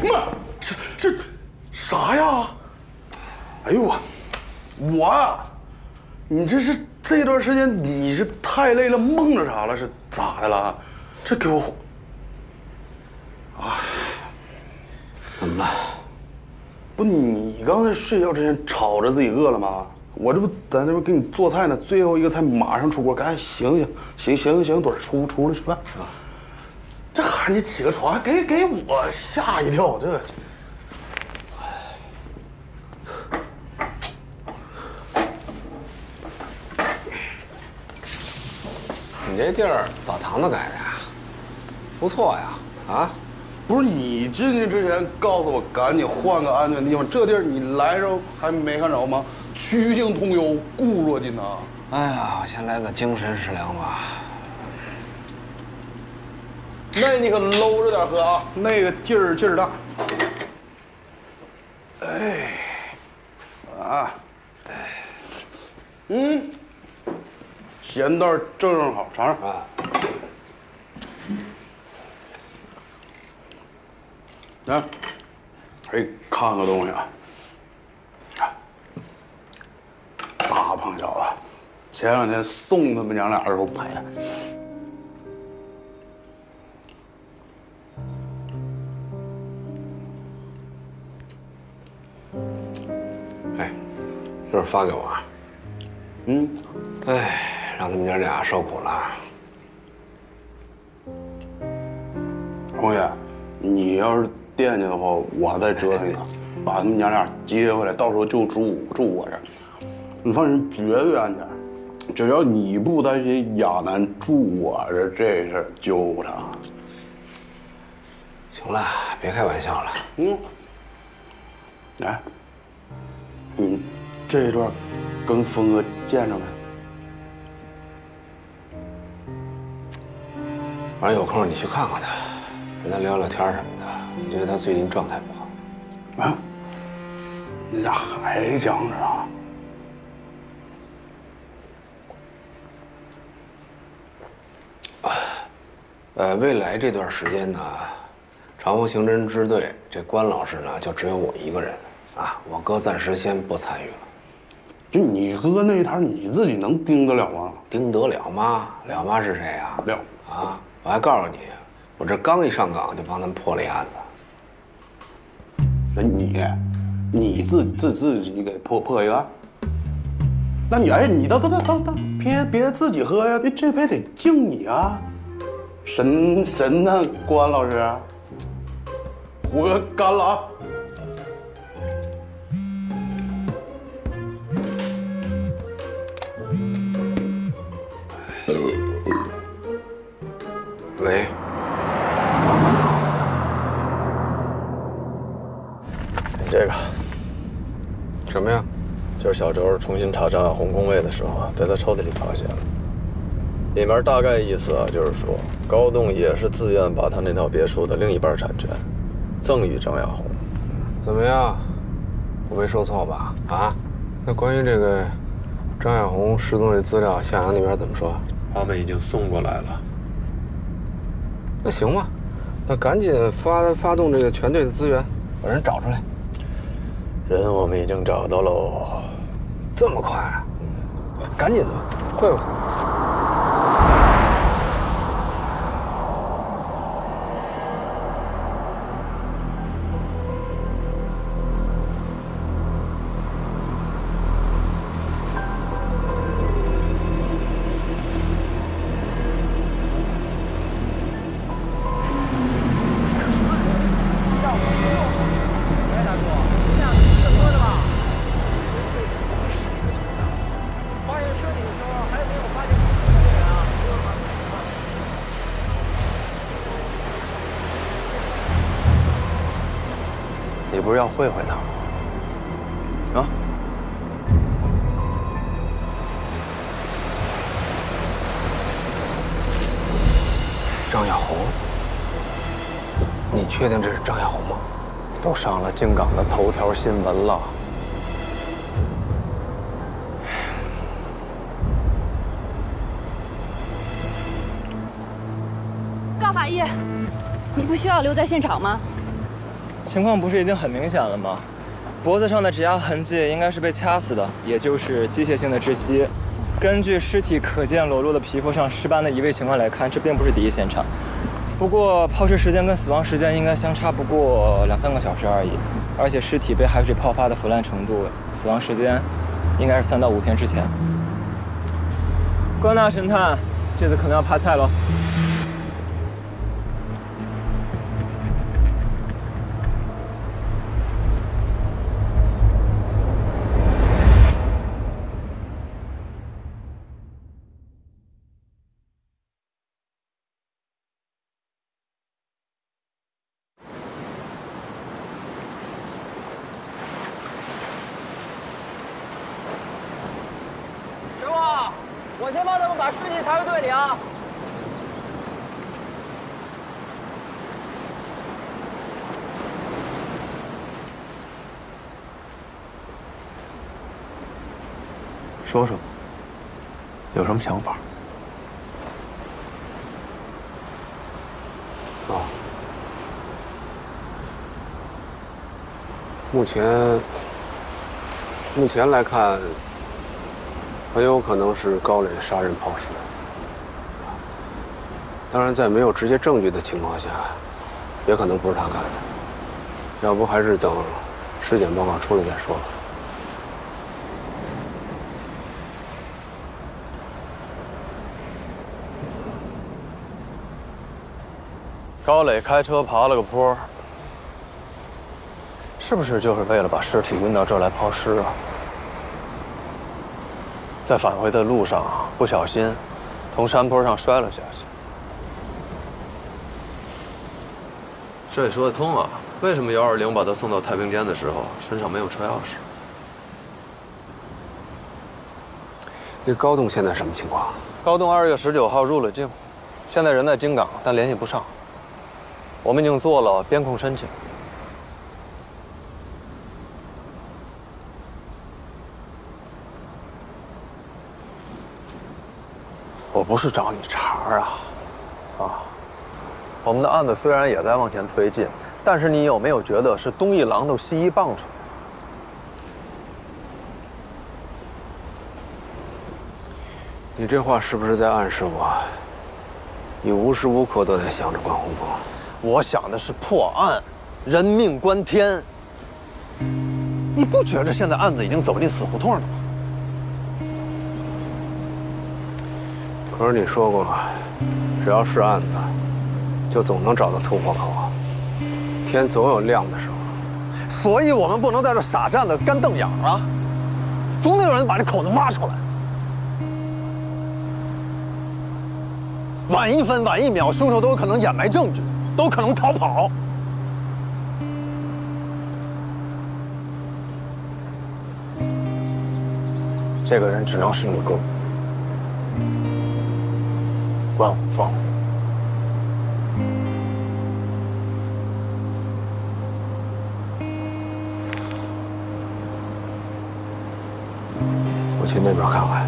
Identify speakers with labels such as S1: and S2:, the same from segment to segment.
S1: 妈，这啥呀？哎呦我，你这段时间你是太累了，梦着啥了？是咋的了？这给我啊！
S2: 怎么了？
S1: 不，你刚才睡觉之前吵着自己饿了吗？我这不在那边给你做菜呢，最后一个菜马上出锅，赶紧行，盹出来吃饭啊！这喊你起个床，还给我吓一跳，这。
S2: 你这地儿澡堂子改的呀，不错呀，啊！
S1: 不是你进去之前告诉我赶紧换个安全的地方，这地儿你来时候还没看着吗？曲径通幽，固若金汤。
S2: 哎呀，我先来个精神食粮吧。
S1: 那你可搂着点喝啊，那个劲儿大。哎，啊，咸淡正好，尝尝啊。来，哎，看个东西啊。大胖小子，前两天送他们娘俩的时候拍的。
S2: 哎，一会儿发给我啊。哎，让他们娘俩受苦了。
S1: 红爷，你要是惦记的话，我再折腾一个，把他们娘俩接回来，到时候就住我这儿。你放心，绝对安全。只要你不担心亚楠住我这事儿揪不成。
S2: 行了，别开玩笑了。
S1: 哎，你这一段跟峰哥见着没？
S2: 反正有空你去看看他，跟他聊聊天什么的。我觉得他最近状态不好。
S1: 啊？你俩还讲着啊？
S2: 未来这段时间呢，长风刑侦支队这关老师呢，就只有我一个人啊。我哥暂时先不参与了。
S1: 就你哥那一摊，你自己能盯得了吗？
S2: 盯得了吗？了吗是谁呀？
S1: 了
S2: 啊！我还告诉你，我这刚一上岗就帮他们破了一案子。
S1: 那你自己给破一个？那你你等，别自己喝呀，这杯得敬你啊！神呢，关老师，胡哥干了啊！
S2: 喂，
S3: 这个
S2: 什么呀？
S3: 就是小周重新查张亚红工位的时候，在他抽屉里发现了。里面大概意思啊，就是说高栋也是自愿把他那套别墅的另一半产权赠与张亚红。
S2: 怎么样？我没说错吧？啊？那关于这个张亚红失踪的资料，向阳那边怎么说？
S3: 他们已经送过来了。
S2: 那行吧，那赶紧发动这个全队的资源，把人找出来。
S3: 人我们已经找到喽。
S2: 这么快啊？赶紧的吧，会会他。
S3: 你不是要会会他吗？啊？
S2: 张亚红，你确定这是张亚红吗？
S3: 都上了京港的头条新闻了。
S4: 告法医，你不需要留在现场吗？情况不是已经很明显了吗？脖子上的指压痕迹应该是被掐死的，也就是机械性的窒息。根据尸体可见裸露的皮肤上尸斑的移位情况来看，这并不是第一现场。不过抛尸时间跟死亡时间应该相差不过2、3个小时而已，而且尸体被海水泡发的腐烂程度，死亡时间应该是3到5天之前。关纳神探，这次可能要趴菜喽。
S5: 我先帮他们把尸体抬回队里啊！
S3: 说说，有什么想法？
S2: 啊，目前来看，很有可能是高磊杀人抛尸。当然，在没有直接证据的情况下，也可能不是他干的。要不还是等尸检报告出来再说吧。
S3: 高磊开车爬了个坡，是不是就是为了把尸体运到这儿来抛尸啊？在返回的路上不小心从山坡上摔了下去。这也说得通啊，为什么120把他送到太平间的时候身上没有车钥匙？
S2: 这高栋现在什么情况？
S3: 高栋2月19号入了境，现在人在京港，但联系不上。我们已经做了边控申请。我不是找你茬儿啊，我们的案子虽然也在往前推进，但是你有没有觉得是东一榔头西一棒槌？
S2: 你这话是不是在暗示我，你无时无刻都在想着关洪峰？
S3: 我想的是破案，人命关天。你不觉着现在案子已经走进死胡同了吗？
S2: 可是你说过，只要是案子，就总能找到突破口，天总有亮的时候。
S3: 所以我们不能在这傻站着干瞪眼啊，总得有人把这口子挖出来。晚1分晚1秒，凶手都有可能掩埋证据，都可能逃跑。这个人只能是你哥，关洪峰。
S2: 我去那边看看。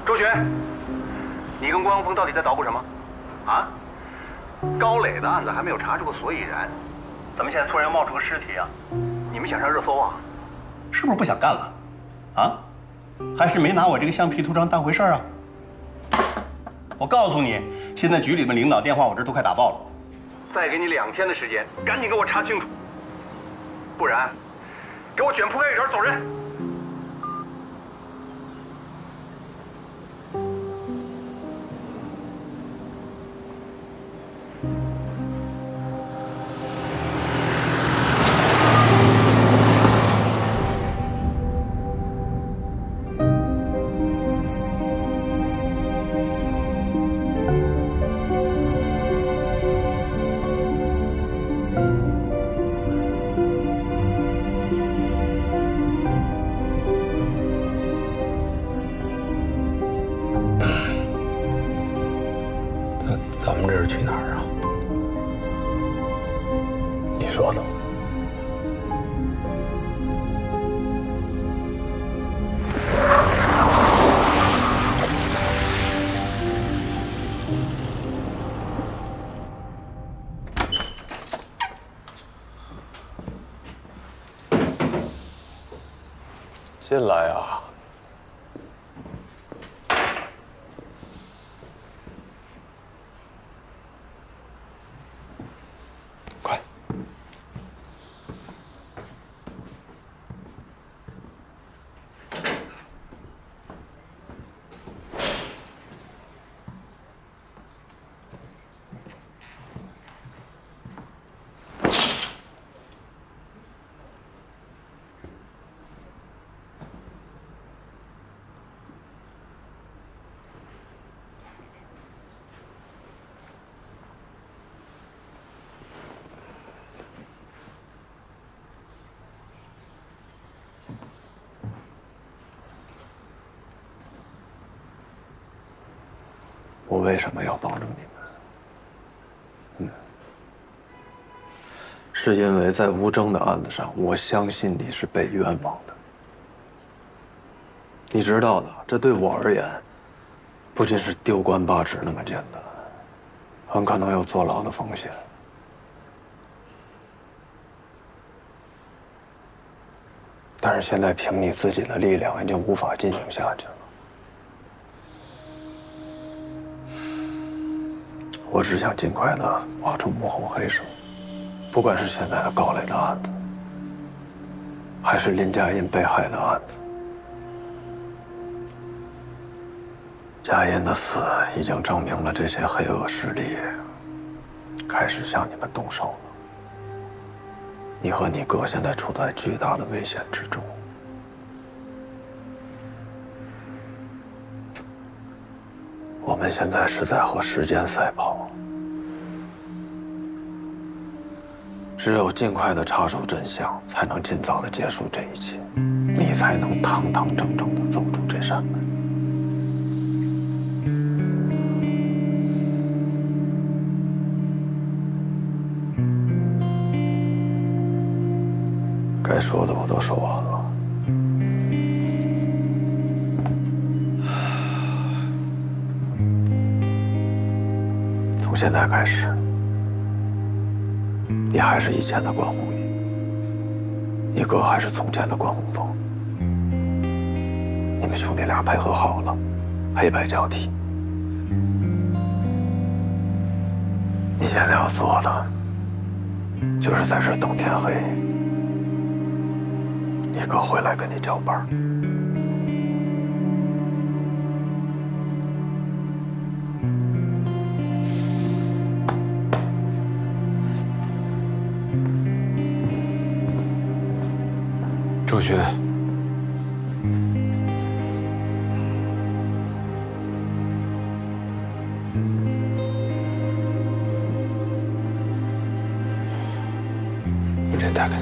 S6: 周璇，你跟关洪峰到底在捣鼓什么？啊？高磊的案子还没有查出个所以然，怎么现在突然冒出个尸体啊？你们想上热搜啊？
S7: 是不是不想干了？啊？还是没拿我这个橡皮图章当回事啊？我告诉你，现在局里面领导电话我这都快打爆了。
S6: 再给你2天的时间，赶紧给我查清楚，不然，给我卷铺盖一人走人。
S2: 咱们这是去哪儿啊？
S3: 你说的。进来啊！快！我为什么要帮助你们？是因为在吴征的案子上，我相信你是被冤枉的。你知道的，这对我而言，不仅是丢官罢职那么简单，很可能有坐牢的风险。但是现在凭你自己的力量，已经无法进行下去了。我只想尽快的挖出幕后黑手，不管是现在的高磊的案子，还是林佳音被害的案子。佳音的死已经证明了这些黑恶势力开始向你们动手了。你和你哥现在处在巨大的危险之中。我们现在是在和时间赛跑，只有尽快的查出真相，才能尽早的结束这一切，你才能堂堂正正的走出这扇门。该说的我都说完了。从现在开始，你还是以前的关宏宇，你哥还是从前的关宏峰。你们兄弟俩配合好了，黑白交替。你现在要做的，就是在这等天黑，你哥回来跟你叫板。周迅，把这带给他。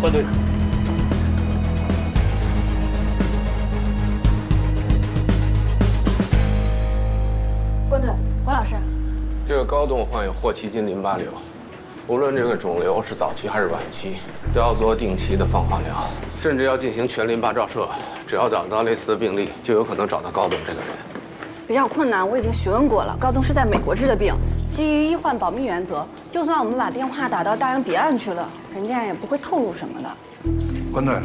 S4: 换队。
S8: 关队，关老师，
S2: 这个高洞患有霍奇金淋巴瘤，无论这个肿瘤是早期还是晚期，都要做定期的放化疗，甚至要进行全淋巴照射。只要找到类似的病例，就有可能找到高洞这个人。
S8: 比较困难，我已经询问过了。高东是在美国治的病，基于医患保密原则，就算我们把电话打到大洋彼岸去了，人家也不会透露什么的。
S9: 关队，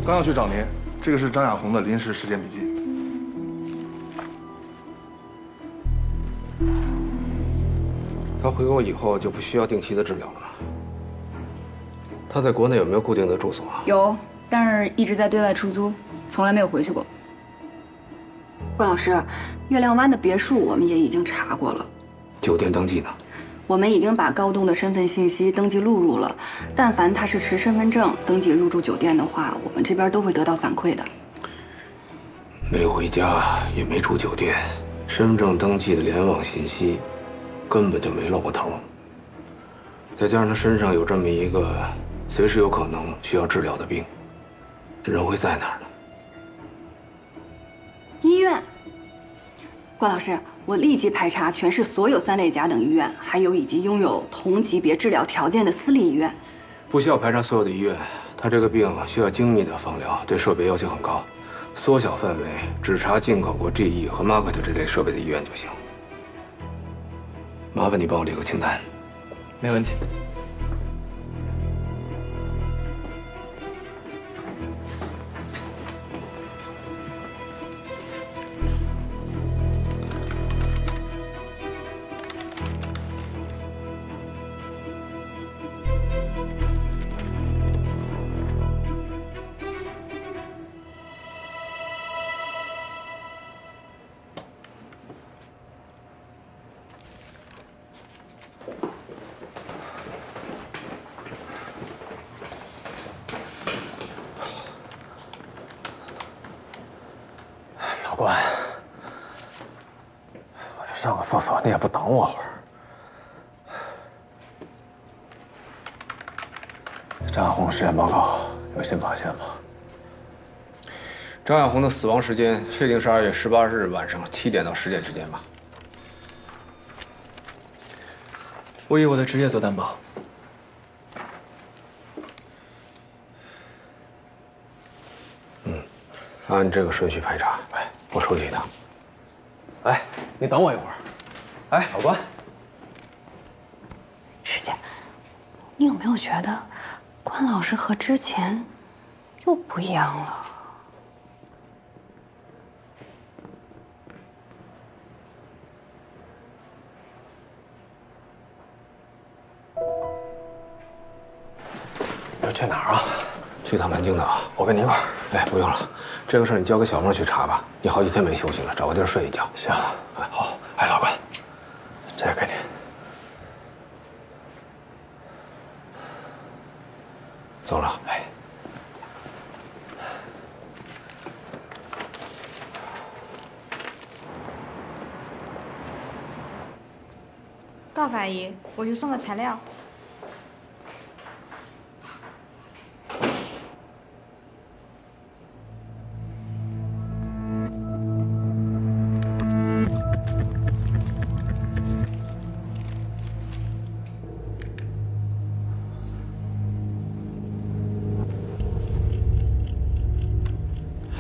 S9: 刚要去找您，这个是张亚红的临时实践笔记。
S2: 他回国以后就不需要定期的治疗了吗？他在国内有没有固定的住所？
S10: 有，但是一直在对外出租，从来没有回去过。
S8: 关老师，月亮湾的别墅我们也已经查过了，
S2: 酒店登记呢？
S8: 我们已经把高东的身份信息登记录入了。但凡他是持身份证登记入住酒店的话，我们这边都会得到反馈的。
S2: 没回家，也没住酒店，身份证登记的联网信息根本就没露过头。再加上他身上有这么一个随时有可能需要治疗的病，人会在哪儿呢？
S8: 医院。关老师，我立即排查全市所有3类甲等医院，还有以及拥有同级别治疗条件的私立医院。
S2: 不需要排查所有的医院，他这个病需要精密的放疗，对设备要求很高。缩小范围，只查进口过 GE 和 Market 这类设备的医院就行。麻烦你帮我列个清单。
S4: 没问题。
S3: 老关，我去上个厕所，你也不等我会儿。张亚红实验报告有新发现吗？
S2: 张亚红的死亡时间确定是2月18日晚上7点到10点之间吧？
S4: 我以我的职业做担保。
S2: 按这个顺序排查，我处理他。
S11: 哎，你等我一会儿。哎，老关，
S8: 师姐，你有没有觉得关老师和之前又不一样了？
S3: 要去哪儿啊？
S2: 去趟南京的啊，
S3: 我跟你一块儿。
S2: 哎，不用了，这个事儿你交给小孟去查吧。你好几天没休息了，找个地儿睡一觉。
S3: 行，哎，好，哎，老关，这个给你。
S2: 走了，哎。
S10: 告法医，我去送个材料。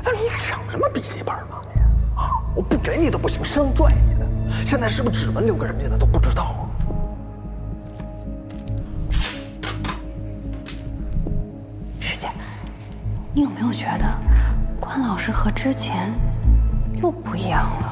S11: 那你抢什么笔记本嘛你啊！我不给你都不行，生拽你的。现在是不是指纹留给人家的都不知道啊？
S8: 师姐，你有没有觉得关老师和之前又不一样了？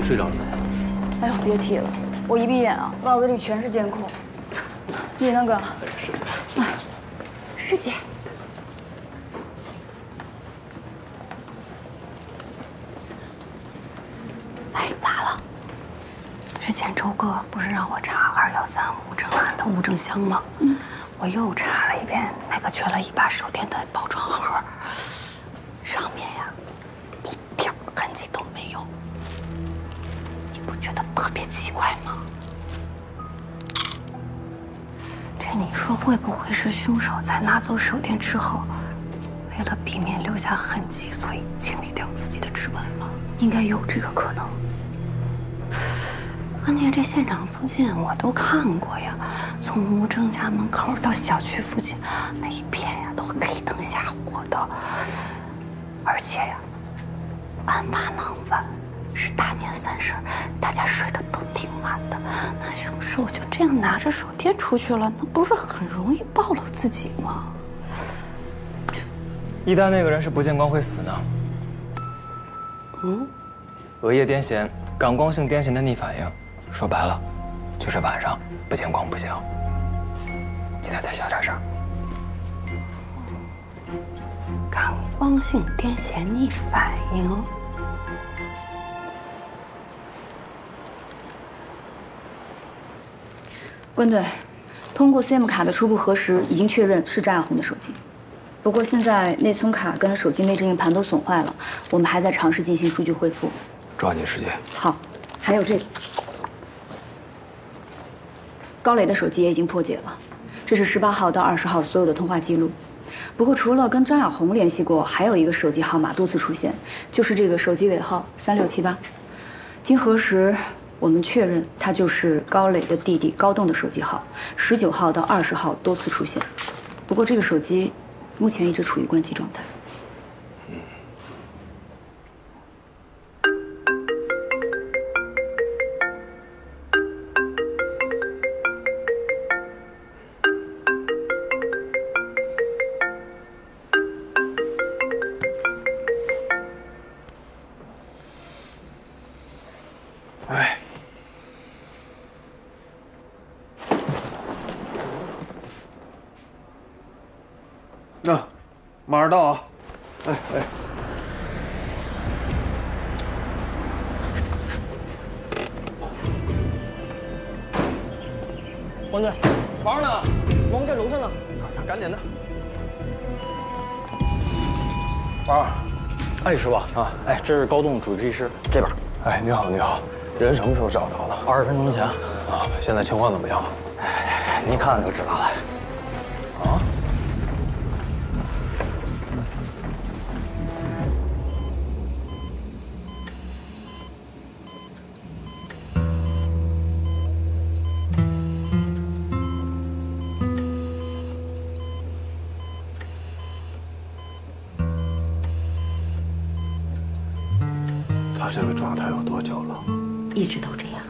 S2: 睡着了。
S8: 哎呦，别提了，我一闭眼啊，脑子里全是监控。你那个，哎，师姐，哎，咋了？之前周哥不是让我查213物证案的物证箱吗？我又查了一遍，那个缺了一把手电的包装盒，上面呀，一点痕迹都没有。你不觉得特别奇怪吗？这你说会不会是凶手在拿走手电之后，为了避免留下痕迹，所以清理掉自己的指纹了？应该有这个可能。关键这现场附近我都看过呀，从吴正家门口到小区附近，那一片呀都黑灯瞎火的。而且呀，案发当晚是大年30，大家睡得都挺晚的。那凶手就这样拿着手电出去了，那不是很容易暴露自己吗？
S4: 一旦那个人是不见光会死呢？额叶癫痫、感光性癫痫的逆反应。说白了，就是晚上不见光不行。今天再小点声。
S8: 感光性癫痫逆反应。关队，通过 SIM 卡的初步核实，已经确认是张亚红的手机。不过现在内存卡跟手机内置硬盘都损坏了，我们还在尝试进行数据恢复。
S2: 抓紧时间。
S8: 好，还有这个。高磊的手机也已经破解了，这是18号到20号所有的通话记录。不过除了跟张亚红联系过，还有一个手机号码多次出现，就是这个手机尾号3678。经核实，我们确认它就是高磊的弟弟高栋的手机号，19号到20号多次出现。不过这个手机目前一直处于关机状态。
S3: 哎，
S11: 那马上到啊！哎哎，
S5: 关队，玩呢，王在楼上呢，赶紧的。
S11: 啊，
S5: 哎，师傅啊，哎，这是高栋主治医师这边。
S3: 哎，你好，你好，人什么时候找着了
S5: 20分钟前。
S3: 啊，现在情况怎么样？
S5: 哎，您看看就知道了。
S3: 啊？他这个状态有多久了？
S8: 一直都这样。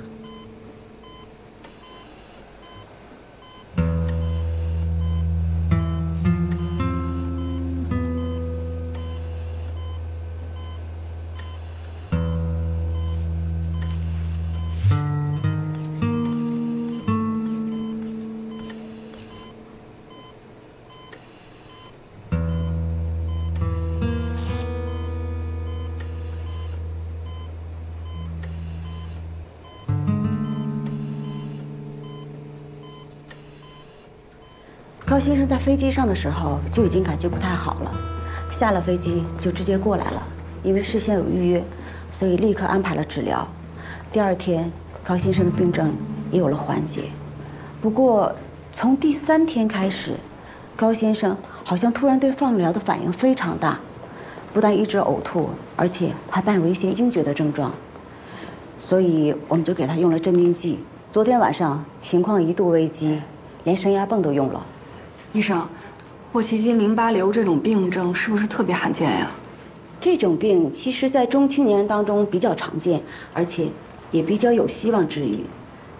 S12: 高先生在飞机上的时候就已经感觉不太好了，下了飞机就直接过来了。因为事先有预约，所以立刻安排了治疗。第2天，高先生的病症也有了缓解。不过从第3天开始，高先生好像突然对放疗的反应非常大，不但一直呕吐，而且还伴有一些惊厥的症状。所以我们就给他用了镇定剂。昨天晚上情况一度危机，连升压泵都用了。
S8: 医生，霍奇金淋巴瘤这种病症是不是特别罕见呀？
S12: 这种病其实在中青年人当中比较常见，而且也比较有希望治愈。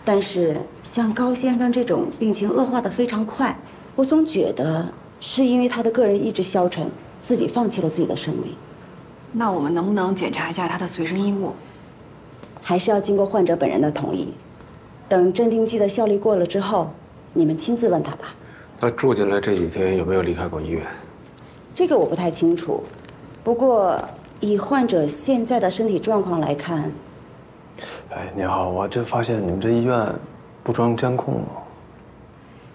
S12: 但是像高先生这种病情恶化的非常快，我总觉得是因为他的个人意志消沉，自己放弃了自己的生命。
S8: 那我们能不能检查一下他的随身衣物？
S12: 还是要经过患者本人的同意。等镇定剂的效力过了之后，你们亲自问他吧。
S2: 他住进来这几天有没有离开过医院？
S12: 这个我不太清楚，不过以患者现在的身体状况来看，
S3: 哎，您好，我这发现你们这医院不装监控了。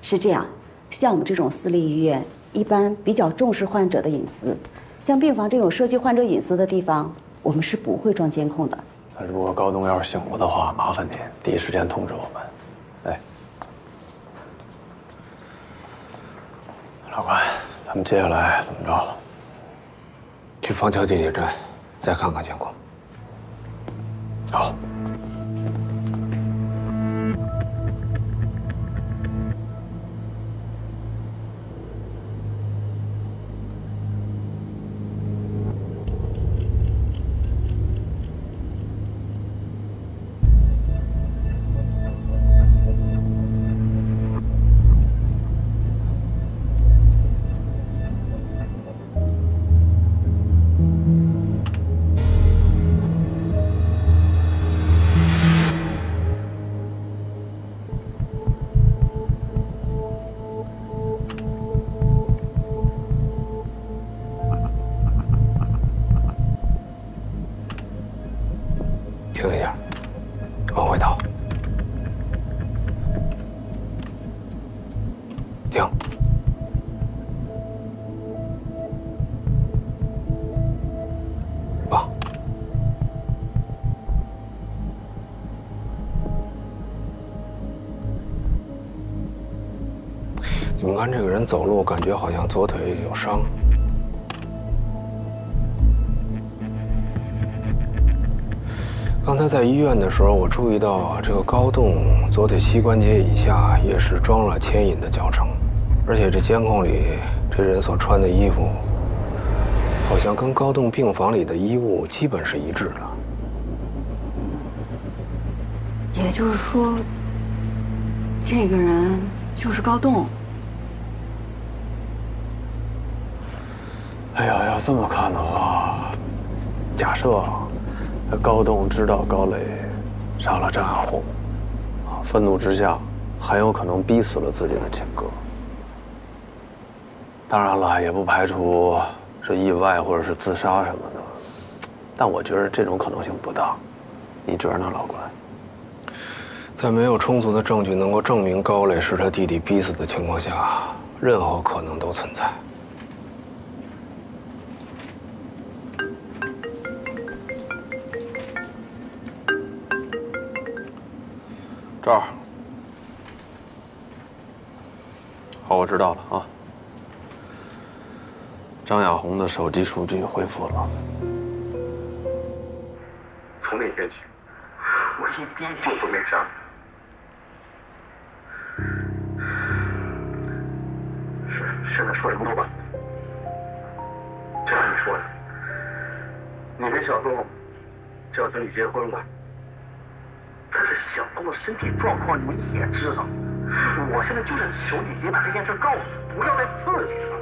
S12: 是这样，像我们这种私立医院，一般比较重视患者的隐私，像病房这种涉及患者隐私的地方，我们是不会装监控的。
S3: 那如果高东要是醒了的话，麻烦您第一时间通知我们。哎，老关，咱们接下来怎么着？
S2: 去方桥地铁站，再看看监控。
S3: 好。
S2: 停一下，往回倒。停。放。你们看这个人走路，感觉好像左腿有伤。刚才在医院的时候，我注意到这个高栋左腿膝关节以下也是装了牵引的脚程，而且这监控里这人所穿的衣服，好像跟高栋病房里的衣物基本是一致的。
S8: 也就是说，这个人就是高栋。
S3: 哎呀，要这么看的话，假设高栋知道高磊杀了张亚红，愤怒之下，很有可能逼死了自己的亲哥。当然了，也不排除是意外或者是自杀什么的，但我觉得这种可能性不大。你觉得呢，老关？
S2: 在没有充足的证据能够证明高磊是他弟弟逼死的情况下，任何可能都存在。
S3: 这儿。好，我知道了啊。张亚红的手机数据恢复了。
S6: 从那天起，我一滴酒都没沾。现在说什么都晚了。就像你说的，你跟小东就要跟你结婚了。但是小东的身体状况你们也知道，我现在就想求你别把这件事告诉我，不要再刺激他。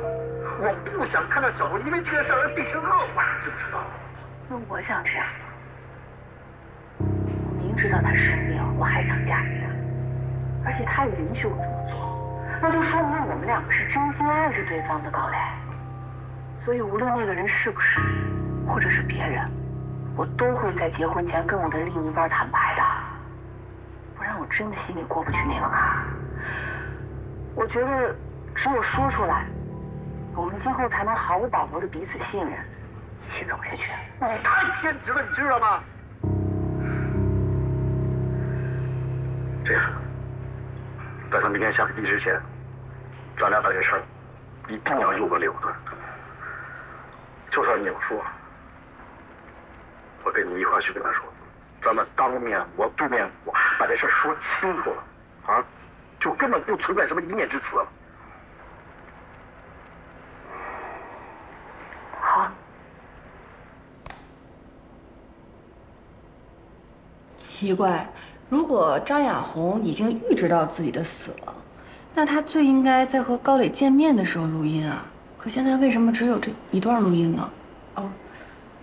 S6: 我不想看到小东因为这个事而病情恶化，知不知道？
S13: 那我想这样，我明知道他生病，我还想嫁给他，而且他也允许我这么做，那就说明我们两个是真心爱着对方的，高磊。所以无论那个人是不是你，或者是别人，我都会在结婚前跟我的另一半坦白的，不然我真的心里过不去那个坎。我觉得只有说出来，我们今后才能毫无保留的彼此信任，一起走下去。
S6: 你太偏执了，你知道吗？这样，在他明天下飞机之前，咱俩把这事儿一定要有个了断。就算你要说，我跟你一块去跟他说，咱们当面我对面我，把这事儿说清楚了啊，就根本不存在什么一面之词了。
S13: 好。
S14: 奇怪，如果张雅红已经预知到自己的死了，那她最应该在和高磊见面的时候录音啊。可现在为什么只有这一段录音呢？
S8: 哦，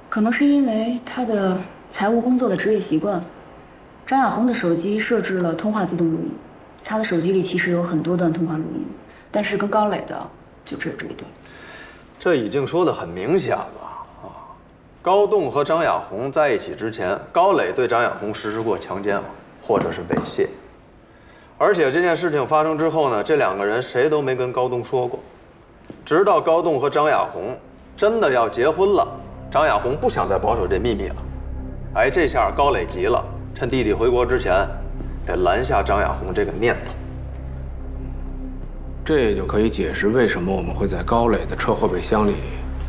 S8: 可能是因为他的财务工作的职业习惯。张雅红的手机设置了通话自动录音，她的手机里其实有很多段通话录音，但是跟高磊的就只有这一段。
S3: 这已经说得很明显了啊！高栋和张雅红在一起之前，高磊对张雅红实施过强奸或者是猥亵，而且这件事情发生之后呢，这两个人谁都没跟高栋说过。直到高栋和张雅红真的要结婚了，张雅红不想再保守这秘密了。哎，这下高磊急了，趁弟弟回国之前，得拦下张雅红这个念头。
S2: 这也就可以解释为什么我们会在高磊的车后备箱里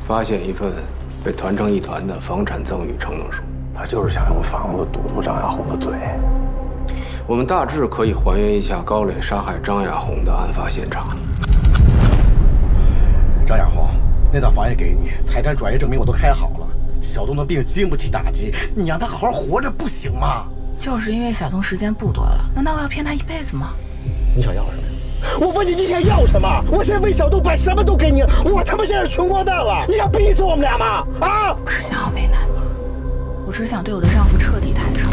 S2: 发现一份被团成一团的房产赠与承诺书。
S3: 他就是想用房子堵住张雅红的嘴。
S2: 我们大致可以还原一下高磊杀害张雅红的案发现场。
S11: 张雅红，那套房也给你，财产转移证明我都开好了。小东的病经不起打击，你让他好好活着不行吗？
S10: 就是因为小东时间不多了，难道我要骗他一辈子吗？
S11: 你想要什么呀？我问你，你想要什么？我现在为小东把什么都给你了，我他妈现在是穷光蛋了，你想逼死我们俩吗？啊！
S10: 不是想要为难你，我只想对我的丈夫彻底坦诚。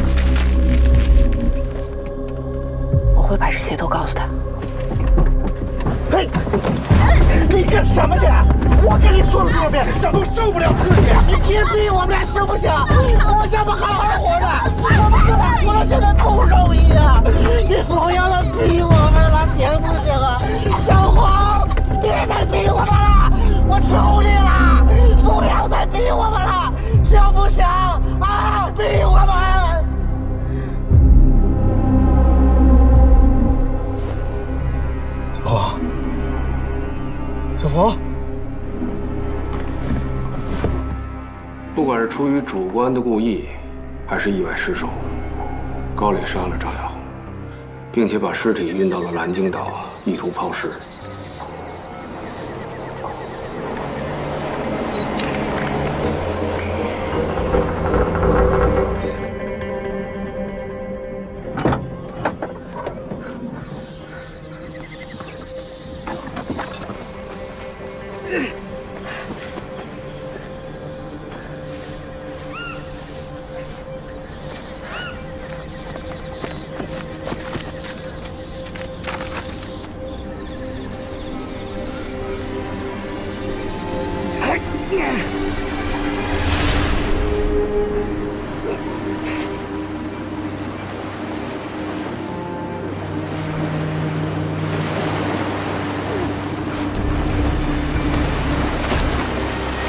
S10: 我会把这些都告诉他。
S11: 嘿，你干什么去？我跟你说了多少遍，小东受不了刺激，你别逼我们俩行不行？我想不好好活着，我们哥俩活到现在不容易啊！你不要再逼我们了，行不行啊？小黄，别再逼我们了，我求你了，不要再逼我们了，行不行？啊，逼我们！小黄。小黄，
S2: 不管是出于主观的故意，还是意外失手，高磊杀了张雅红，并且把尸体运到了蓝鲸岛，意图抛尸。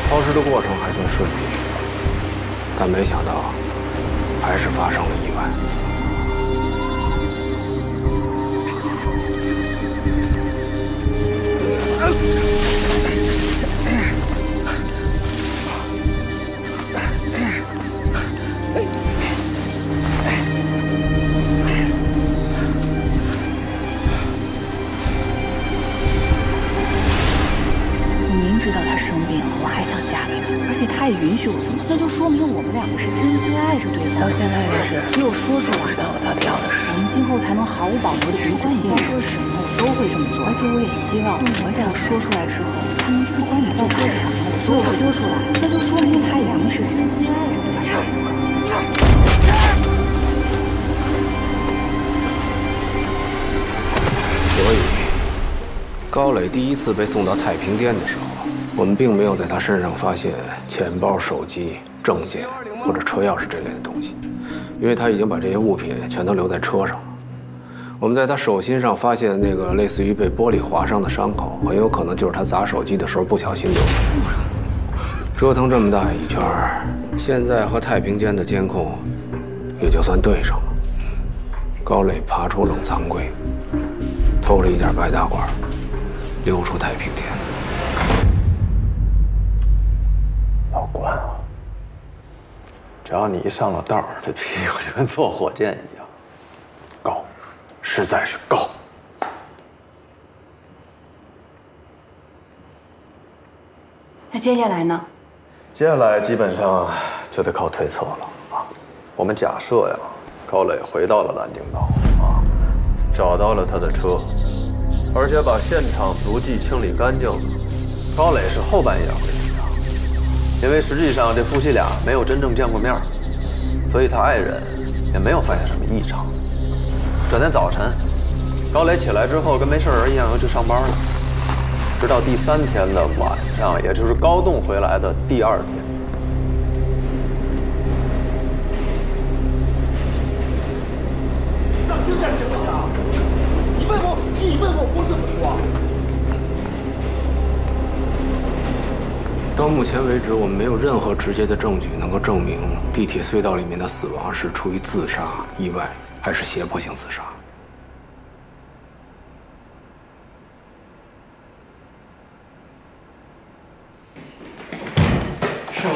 S2: 抛尸的过程还算顺利，但没想到还是发生了意外。
S10: 知道他生病了，我还想嫁给他，而且他也允许我这么，那就说明我们两个是真心爱着对方。到现在为止，只有说出来，知道我到底要的是什么，我们今后才能毫无保留的彼此信任。说什么，我都会这么做。而且我也希望，我想说出来之后，他能自己做说什么，只有说出来，那就说明他也明是真心爱着对方。
S2: 所以，高磊第一次被送到太平间的时候，我们并没有在他身上发现钱包、手机、证件或者车钥匙这类的东西，因为他已经把这些物品全都留在车上了。我们在他手心上发现那个类似于被玻璃划伤的伤口，很有可能就是他砸手机的时候不小心留的。折腾这么大一圈，现在和太平间的监控也就算对上了。高磊爬出冷藏柜，偷了一件白大褂，溜出太平间。
S3: 老关啊，只要你一上了道，这屁股就跟坐火箭一样高，实在是高。
S14: 那接下来呢？
S3: 接下来基本上就得靠推测了啊。我们假设呀，高磊回到了蓝景岛啊，找到了他的车，而且把现场足迹清理干净了。高磊是后半夜回去的，因为实际上这夫妻俩没有真正见过面，所以他爱人也没有发现什么异常。转天早晨，高磊起来之后跟没事人一样又去上班了，直到第3天的晚上，也就是高栋回来的第2天。
S11: 冷静点行不行？你问我怎么说？
S2: 到目前为止，我们没有任何直接的证据能够证明地铁隧道里面的死亡是出于自杀、意外还是胁迫性自杀。
S3: 是吧？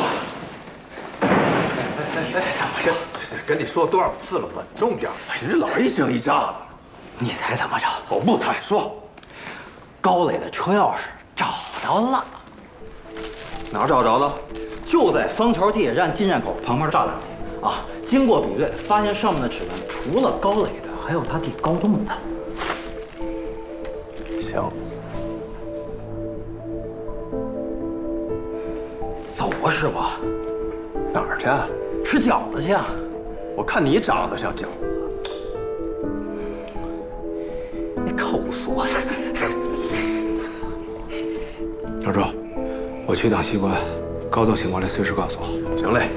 S3: 你猜怎么着？这跟你说多少次了，稳重点！哎，人老一惊一乍的。
S11: 你猜怎么着？
S3: 我不猜，说。
S11: 高磊的车钥匙找着了，
S3: 哪儿找着的？
S11: 就在枫桥地铁站进站口旁边的栅栏里啊。经过比对，发现上面的指纹除了高磊的，还有他弟高栋的。
S3: 行，
S11: 走啊，师傅。
S3: 哪儿去？
S11: 吃饺子去啊！
S3: 我看你长得像饺子。
S11: 那抠缩的。
S2: 小周，我去趟西关，高栋醒过来随时告诉我。
S3: 行嘞。